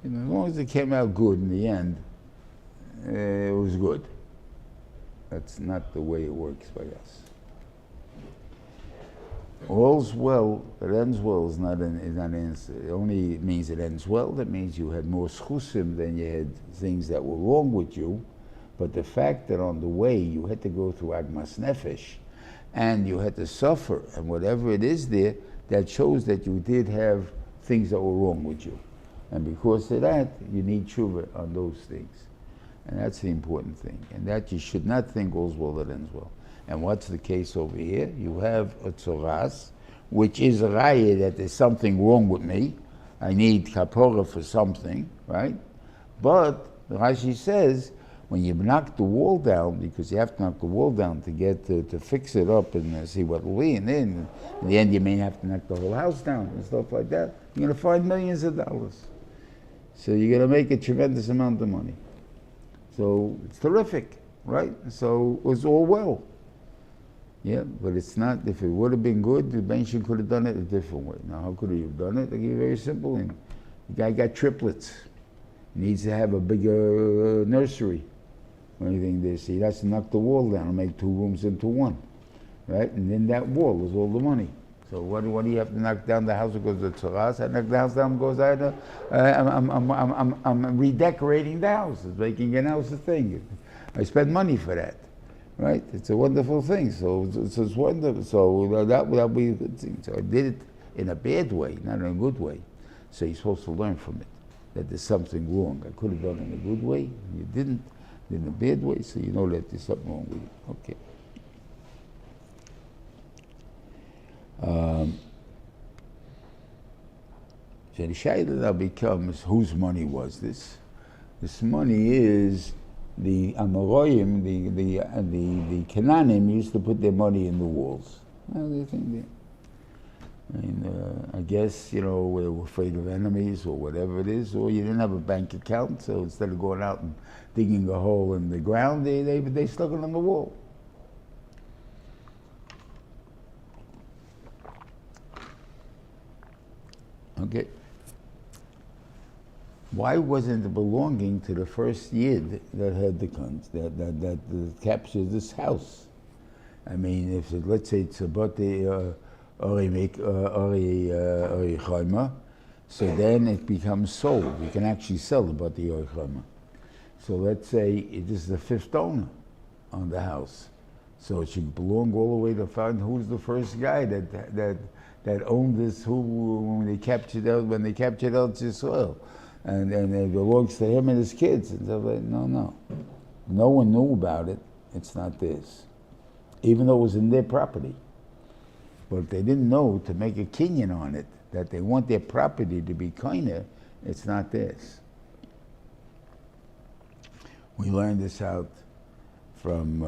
As long as it came out good in the end, it was good. That's not the way it works by us. All's well that ends well is not an answer. It only means it ends well. That means you had more schusim than you had things that were wrong with you. But the fact that on the way you had to go through agmas nefesh, and you had to suffer, and whatever it is there, that shows that you did have things that were wrong with you. And because of that, you need tshuva on those things. And that's the important thing. And that you should not think all's well that ends well. And what's the case over here? You have a tzoras, which is a raya that there's something wrong with me. I need kapora for something, right? But Rashi says, when you knock the wall down, because you have to knock the wall down to get to fix it up and see what will be, and then in the end you may have to knock the whole house down and stuff like that. You're going to find millions of dollars. So you're going to make a tremendous amount of money. So it's terrific, right? So it was all well. Yeah, but it's not, if it would have been good, the Bench could have done it a different way. Now, how could he have done it? I'll give you a very simple thing. The guy got triplets. He needs to have a bigger nursery or anything this. He has to knock the wall down and make 2 rooms into 1, right? And then that wall is all the money. So what do you have to knock down the house because of the tzaras? I knock the house down because I'm redecorating the house. It's making an house a thing. I spend money for that. Right? It's a wonderful thing. So it's wonderful. So that would be a good thing. So I did it in a bad way, not in a good way. So you're supposed to learn from it, that there's something wrong. I could have done it in a good way. You didn't. Did in a bad way, so you know that there's something wrong with you. Okay. So the shayla now becomes, whose money was this? This money is the Amoroyim, the Canaanim used to put their money in the walls. Well, they think they, I mean, I guess, you know, they were afraid of enemies or whatever it is, or you didn't have a bank account, so instead of going out and digging a hole in the ground, they stuck it on the wall. Okay. Why wasn't it belonging to the first yid that had that captured this house? I mean, if it, let's say it's about the Ori Chayma, so then it becomes sold. You can actually sell about the Ori Chayma. So let's say this is the 5th owner on the house. So it should belong all the way to find who's the first guy that owned this, who when they captured El Yisrael. And it belongs to him and his kids. And so like, no. No one knew about it. It's not theirs. Even though it was in their property. But they didn't know to make a kinyan on it, that they want their property to be kinder, it's not theirs. We learned this out from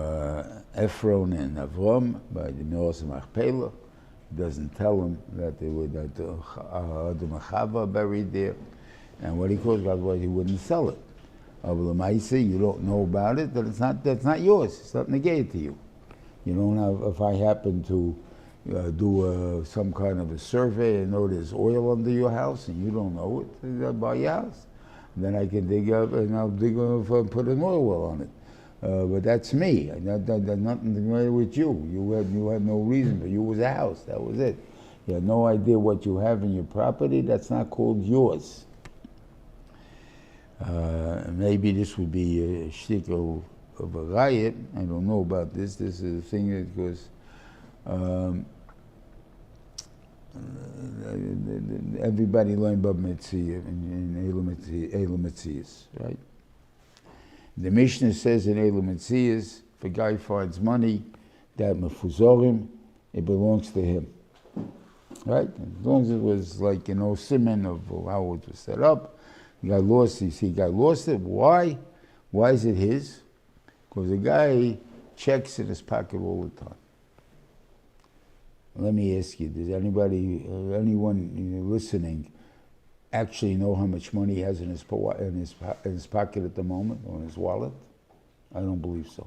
Efron and Avram by the Meos Machpelah. He doesn't tell them that they were that Adam and Chava buried there. And what he calls God was he wouldn't sell it. You don't know about it, that's not yours. It's not negated to you. You don't have, if I happen to do some kind of a survey and know there's oil under your house and you don't know it, I'll buy your house. And then I can dig up and I'll dig up and put an oil well on it. But that's me. That's nothing to do with you. You had no reason, but you was a house. That was it. You had no idea what you have in your property. That's not called yours. Maybe this would be a shtick of a riot. I don't know about this. This is a thing that goes. Everybody learned about Metzora in Eilu Metzias, right? The Mishnah says in Eilu Metzias, if a guy finds money that mefuzorim, it belongs to him, right? As long as it was like, you know, siman of how it was set up, he got lost. He got lost it. Why? Why is it his? Because the guy checks in his pocket all the time. Let me ask you, does anyone listening actually know how much money he has in his pocket at the moment, or in his wallet? I don't believe so.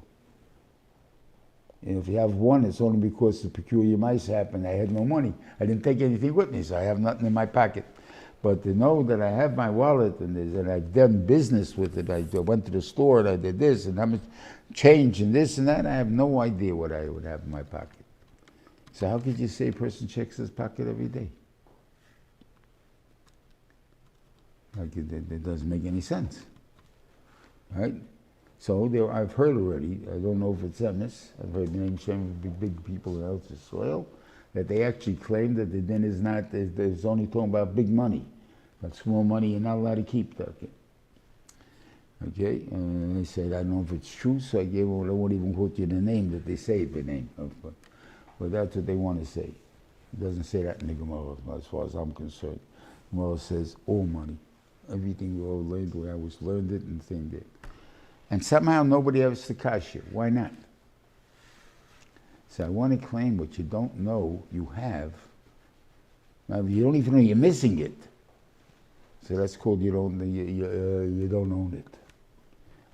And if you have one, it's only because the peculiar mice happened. I had no money. I didn't take anything with me, so I have nothing in my pocket. But to know that I have my wallet and I've done business with it, I went to the store and I did this and how much change and this and that, I have no idea what I would have in my pocket. So how could you say a person checks his pocket every day? Like it doesn't make any sense, right? So I've heard already, I don't know if it's emes, I've heard names some big people in Eretz Yisrael, that they actually claim that the din is not, there's only talking about big money. But small money you're not allowed to keep. Okay, and they said, I don't know if it's true, so I won't even quote you the name that they say the name. But that's what they want to say. It doesn't say that in the Gemara, as far as I'm concerned. Gemara says all money. Everything we all learned, we always learned it and thing there. And somehow nobody has the kasha. Why not? So I want to claim what you don't know you have. Now you don't even know you're missing it. So that's called you don't own it.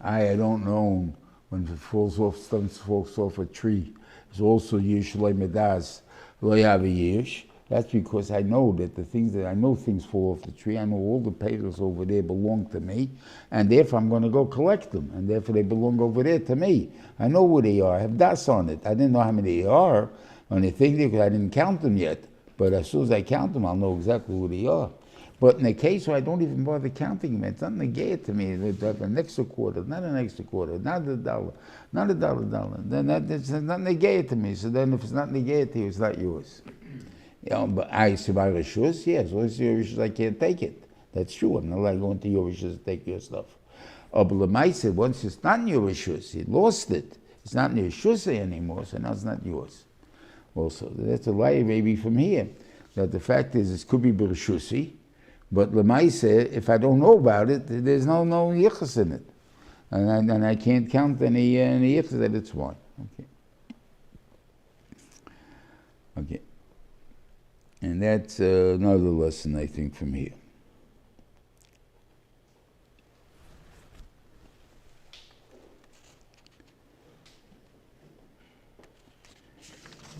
I don't own when it falls off a tree. It's also yish loy medas loy have a yish. That's because I know that things fall off the tree. I know all the petals over there belong to me, and therefore I'm going to go collect them, and therefore they belong over there to me. I know where they are. I have das on it. I didn't know how many there are on the thing there because I didn't count them yet. But as soon as I count them, I'll know exactly where they are. But in the case where I don't even bother counting them, it's not negated to me. It's like an extra quarter, not an extra quarter, not a dollar, not a dollar. Then it's not negated to me. So then if it's not negated to you, it's not yours. But I survive rishus, yes. Once it's your rishus, I can't take it. That's true. I'm not allowed to go into your rishus to take your stuff. But Lamaisa, once it's not in your rishus, you lost it. It's not in your rishus anymore, so now it's not yours. Also, that's a lie maybe from here. That the fact is, it could be b'rishusi, but Lamaisa, if I don't know about it, there's no yichus in it, and I can't count any yichus that it's one. Okay. And that's another lesson, I think, from here.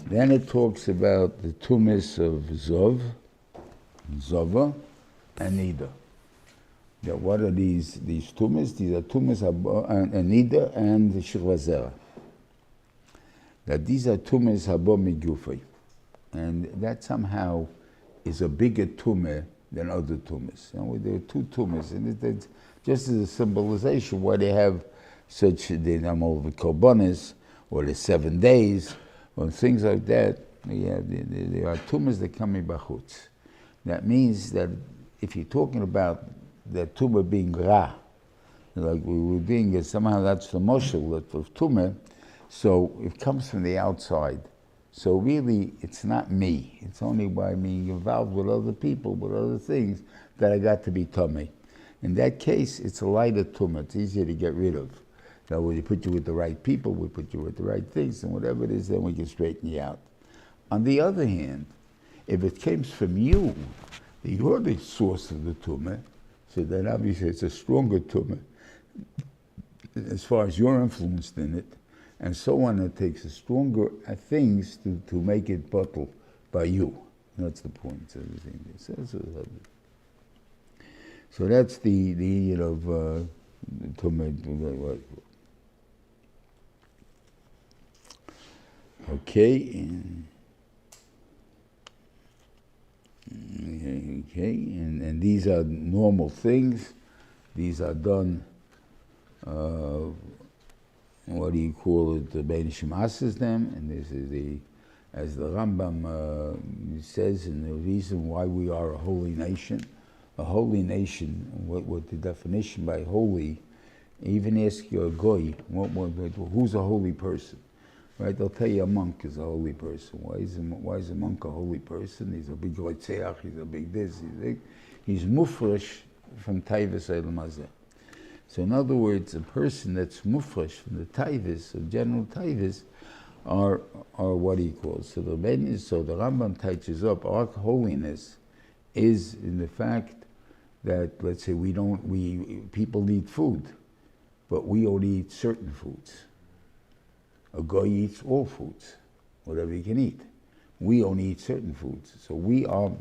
Then it talks about the tumis of Zova, and Nida. Now, what are these tumis? These are tumis Nida and the Shirvazera. That these are tumis habo migufay. And that somehow is a bigger tumah than other tumas. There are two tumas, and it's just as a symbolization why they have such the number of korbanos or the 7 days or things like that. There are tumas that come in bachutz. That means that if you're talking about the tumah being ra, like we were doing it, somehow that's the moshel of tumah, so it comes from the outside. So really, it's not me. It's only by being involved with other people, with other things, that I got to be tummy. In that case, it's a lighter tumah. It's easier to get rid of. Now, when we put you with the right people, we put you with the right things, and whatever it is, then we can straighten you out. On the other hand, if it comes from you, you're the source of the tumah, so then obviously it's a stronger tumah as far as you're influenced in it. And so on, it takes a stronger things to make it bottle by you. That's the point of everything. So that's the of tumah. Okay. Okay, and these are normal things. These are done. What do you call it? The Bein Shemasses them, and this is as the Rambam says, in the reason why we are a holy nation. A holy nation. What the definition by holy? Even ask your goy, who's a holy person? Right? They'll tell you a monk is a holy person. Why is a monk a holy person? He's a big goitzeach. He's a big this. He's mufresh from Taivas Eilam Hazeh. So in other words, a person that's mufresh from the taivas, of general taivas, are what he calls. So the Rambam touches up our holiness is in the fact that, let's say, people need food, but we only eat certain foods. A goy eats all foods, whatever he can eat. We only eat certain foods. So we are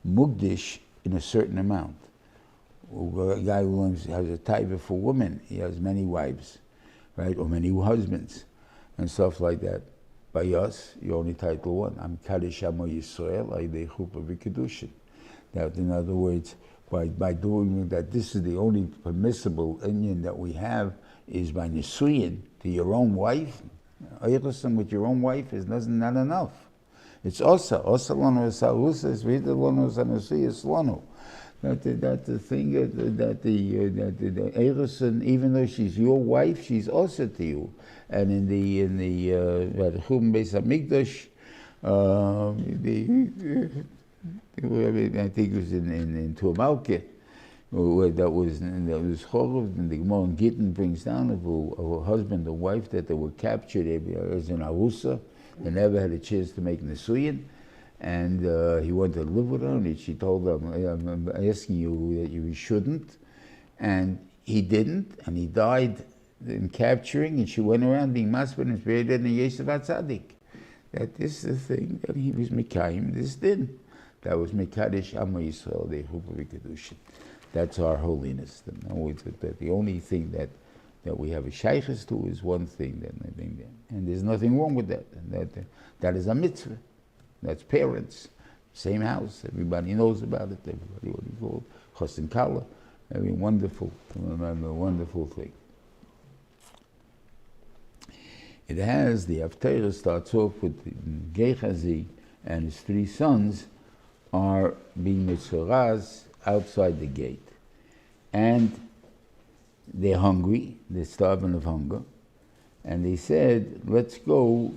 mugdish in a certain amount. A guy who has a taiva for women, he has many wives, right? Or many husbands and stuff like that. By us, you only title one. I'm Kaddish Amo Yisrael, Aydei Chuppah V'Kedushin. That, in other words, by doing that, this is the only permissible union that we have is by Nisuyin to your own wife. Eirusam with your own wife is not enough. It's osa lanu salusa is vida lanu sanusiyas lanu. That the thing that the Eirusam, even though she's your wife, she's osa to you. And in the Chum Beis Hamikdash, I think it was in Tuamalke, that was Chorov, and the Gemara in Gittin brings down of a husband and wife that they were captured as an Arusa. They never had a chance to make Nisuyin, and he wanted to live with her, and she told him, I'm asking you that you shouldn't, and he didn't, and he died in capturing, and she went around being masbid and buried in the Yosef HaTzadik. That is the thing that he was Mekayim, this din. That was Mekadesh Amo Yisrael, the Chuppah V'Kedushin. That's our holiness. The only thing that we have a shaykhs to is one thing, and there's nothing wrong with that. That is a mitzvah. That's parents, same house. Everybody knows about it. Everybody what he called Chosin Kala. Every wonderful thing. It has the Haftarah starts off with Gehazi and his 3 sons are being Metzoras outside the gate. And they're hungry, they're starving of hunger. And they said, let's go,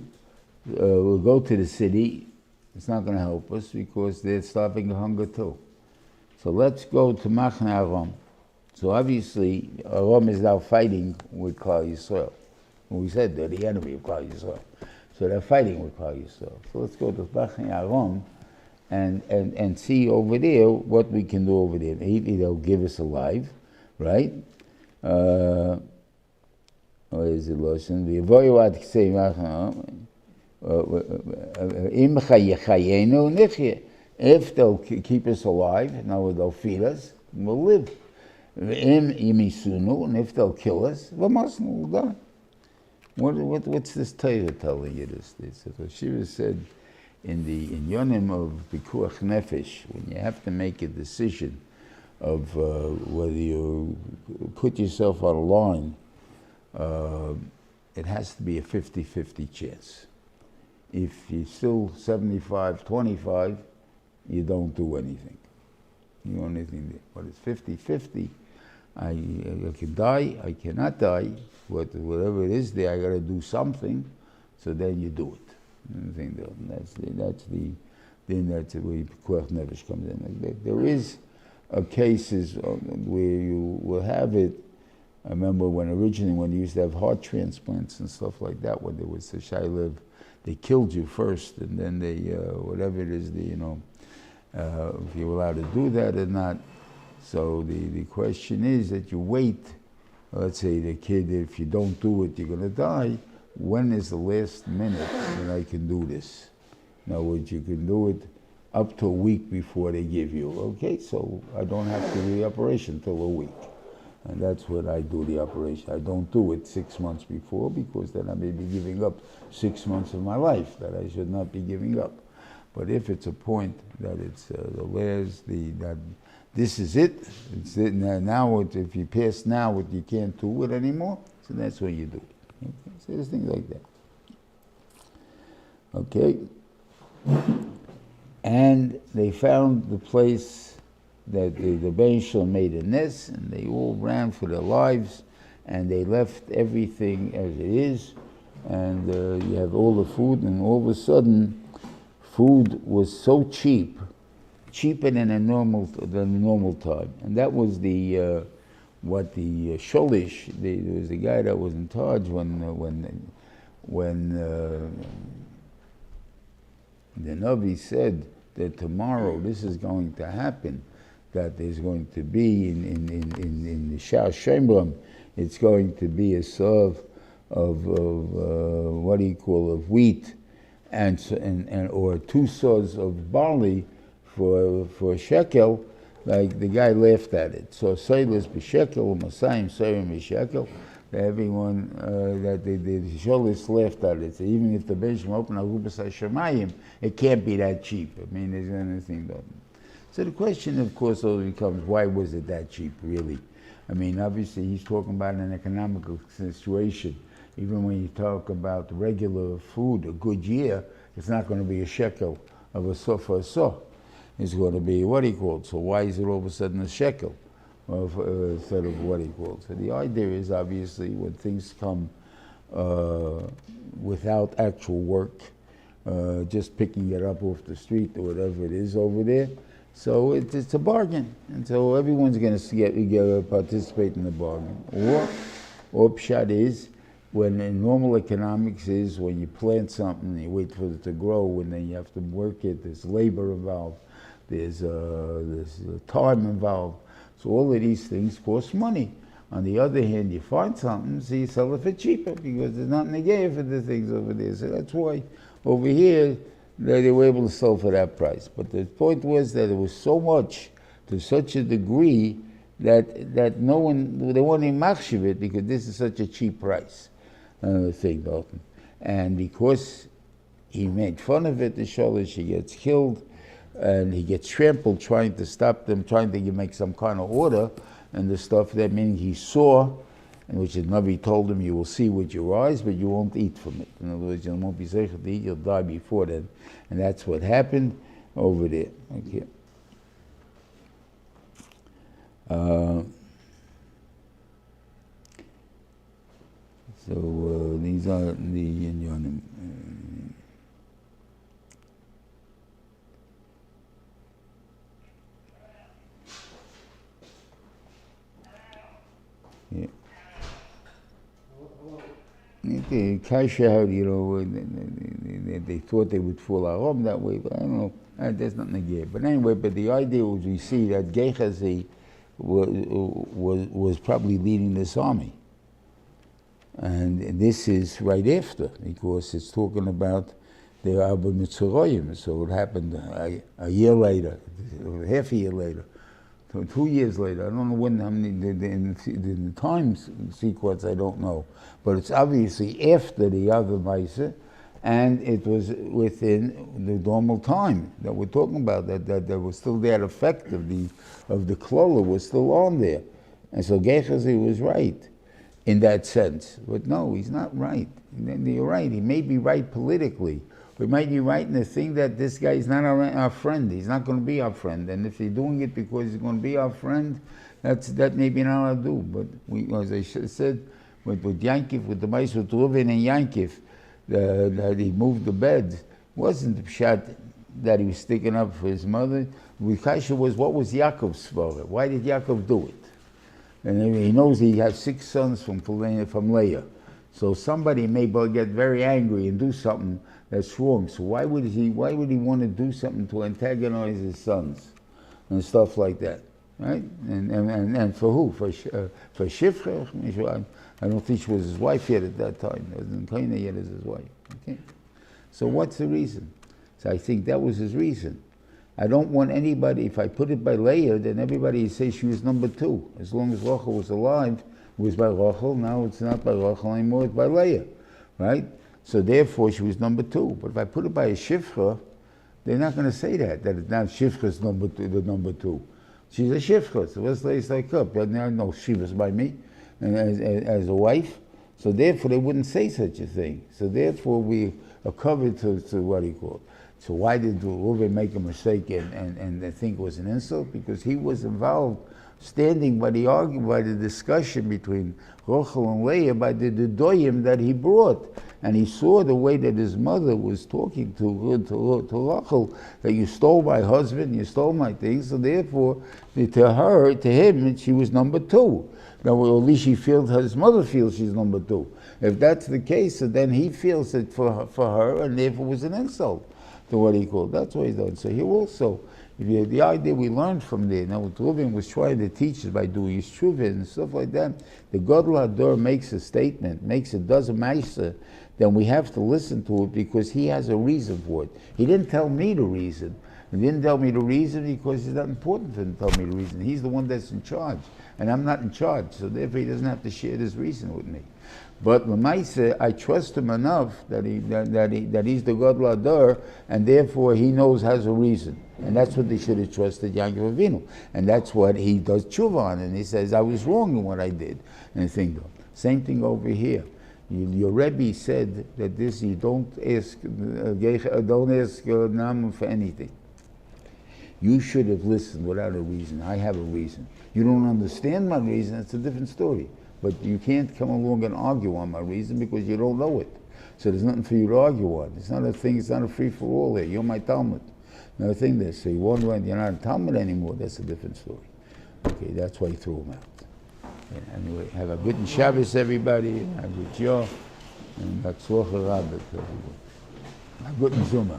we'll go to the city. It's not going to help us because they're starving of hunger too. So let's go to Machne Aram. So obviously, Aram is now fighting with Klal Yisrael. We said they're the enemy of Klal Yisrael. So they're fighting with Klal Yisrael. So let's go to Machne Aram and see over there what we can do over there. Maybe they'll give us alive, right? Where is it, Loshen? If they'll keep us alive, now they'll feed us, we'll live. And if they'll kill us, we'll die. What's this Torah telling you this? Shiva said, in Yonim of Pikuach Nefesh, when you have to make a decision of whether you put yourself on a line, it has to be a 50-50 chance. If you're still 75-25, you don't do anything. You only thing, but it's 50-50. I can die, I cannot die, but whatever it is there, I got to do something, so then you do it. That's the way Pikuach Nefesh comes in. There is cases where you will have it. I remember when you used to have heart transplants and stuff like that, when there was a shaylev, they killed you first, and then they whatever it is, if you're allowed to do that or not. So the question is that you wait. Let's say the kid, if you don't do it, you're going to die. When is the last minute that I can do this? In other words, you can do it up to a week before they give you. Okay, so I don't have to do the operation till a week. And that's when I do the operation. I don't do it 6 months before, because then I may be giving up 6 months of my life that I should not be giving up. But if it's a point that it's that this is it, it's it now. If you pass now, you can't do it anymore. So that's when you do it. Okay? So there's things like that. Okay. And they found the place that the Ben Shul made a nest, and they all ran for their lives, and they left everything as it is, and you have all the food, and all of a sudden, food was so cheap, cheaper than a normal time, and that was what the Sholish, there was the guy that was in charge when the Navi said that tomorrow this is going to happen, that there's going to be in the Shah Shemram, it's going to be a serve what do you call, of wheat, and or 2 saws of barley for a shekel, like the guy laughed at it. So Soilis b'shekel, Masayim Seforim b'shekel. Everyone that the Sholis laughed at it. So even if the Beishim open Arubas HaShemayim, it can't be that cheap. I mean, there's anything done. So the question, of course, always becomes, why was it that cheap, really? I mean, obviously, he's talking about an economical situation. Even when you talk about regular food, a good year, it's not going to be a shekel of a saw for a saw. It's going to be what he called. So why is it all of a sudden a shekel instead of what he called? So the idea is, obviously, when things come without actual work, just picking it up off the street or whatever it is over there, so it's a bargain, and so everyone's going to participate in the bargain. Or pshat is, when in normal economics is when you plant something, you wait for it to grow, and then you have to work it. There's labor involved, there's time involved. So all of these things cost money. On the other hand, you find something, so you sell it for cheaper because there's nothing to give for the things over there. So that's why over here, they were able to sell for that price. But the point was that it was so much, to such a degree, that no one, they weren't even machshav it because this is such a cheap price thing. And because he made fun of it, the Sholish, he gets killed, and he gets trampled trying to stop them, trying to make some kind of order, and the stuff that meaning he saw, in which the Navi told him, you will see with your eyes, but you won't eat from it. In other words, you won't be zeicher to eat, you'll die before then. And that's what happened over there. Okay. So these are the inyanim. Yeah. Kasha, you know, they thought they would fall out home that way, but I don't know. There's nothing to give. But anyway, but the idea was, we see that Gehazi was probably leading this army. And this is right after, because it's talking about the Abba Metzora, so it happened a year later, half a year later, 2 years later. I don't know when, how many, in the time sequence, I don't know. But it's obviously after the other Maisa, and it was within the normal time that we're talking about, that there was still that effect of the Klola was still on there. And so Gehazi was right in that sense. But no, he's not right. And you're right, he may be right politically. We might be right in the thing that this guy is not our friend. He's not going to be our friend. And if he's doing it because he's going to be our friend, that may be not allowed to do. But we, as I said, with Yankiv, with the mice, with Reuven and Yankiv, that he moved the bed, wasn't the pshat that he was sticking up for his mother. The kasha was, what was Yaakov's father? Why did Yaakov do it? And he knows he has 6 sons from Leah. So somebody may get very angry and do something that's wrong. So why would he want to do something to antagonize his sons and stuff like that, right? And for who? For Shifra? I don't think she was his wife yet at that time. It wasn't Kaina yet as his wife. Okay. So what's the reason? So I think that was his reason. I don't want anybody, if I put it by Leah, then everybody says she was number 2. As long as Rachel was alive, it was by Rachel. Now it's not by Rachel anymore, it's by Leah, right? So therefore she was number 2. But if I put it by a Shifra, they're not going to say that it's not Shifra's number 2, the number 2. She's a Shifra, so let's lay like up. But now no Shivas by me, and as a wife. So therefore they wouldn't say such a thing. So therefore we are covered to what he called. So why did Reuven make a mistake and think it was an insult? Because he was involved, standing by the argument, by the discussion between Rachel and Leah, by the doyim that he brought. And he saw the way that his mother was talking to Rachel, that you stole my husband, you stole my things, so therefore, to him, she was number 2. Now, at least his mother feels she's number 2. If that's the case, so then he feels it for her, and therefore it was an insult. to what he called. That's what he's done. So here also, the idea we learned from there, now what Reuven was trying to teach us by doing his tshuva and stuff like that, the Gadol Hador makes a statement, does a ma'aser, then we have to listen to it because he has a reason for it. He didn't tell me the reason. He didn't tell me the reason because it's not important for him to tell me the reason. He's the one that's in charge, and I'm not in charge, so therefore he doesn't have to share this reason with me. But L'maaseh, I trust him enough that he's the Gadol Hador, and therefore he has a reason. And that's what they should have trusted Yaakov Avinu. And that's what he does tshuva on, and he says, I was wrong in what I did. And I think, same thing over here. Your Rebbe said that this, you don't ask Naam for anything. You should have listened without a reason. I have a reason. You don't understand my reason, it's a different story. But you can't come along and argue on my reason because you don't know it. So there's nothing for you to argue on. It's not a thing, it's not a free-for-all there. You're my Talmud. Another thing there, so you wonder when you're not a Talmud anymore, that's a different story. Okay, that's why he threw him out. Yeah, anyway, have a good Shabbos, everybody. Have a good Yom. And Metzora, a good Zuma.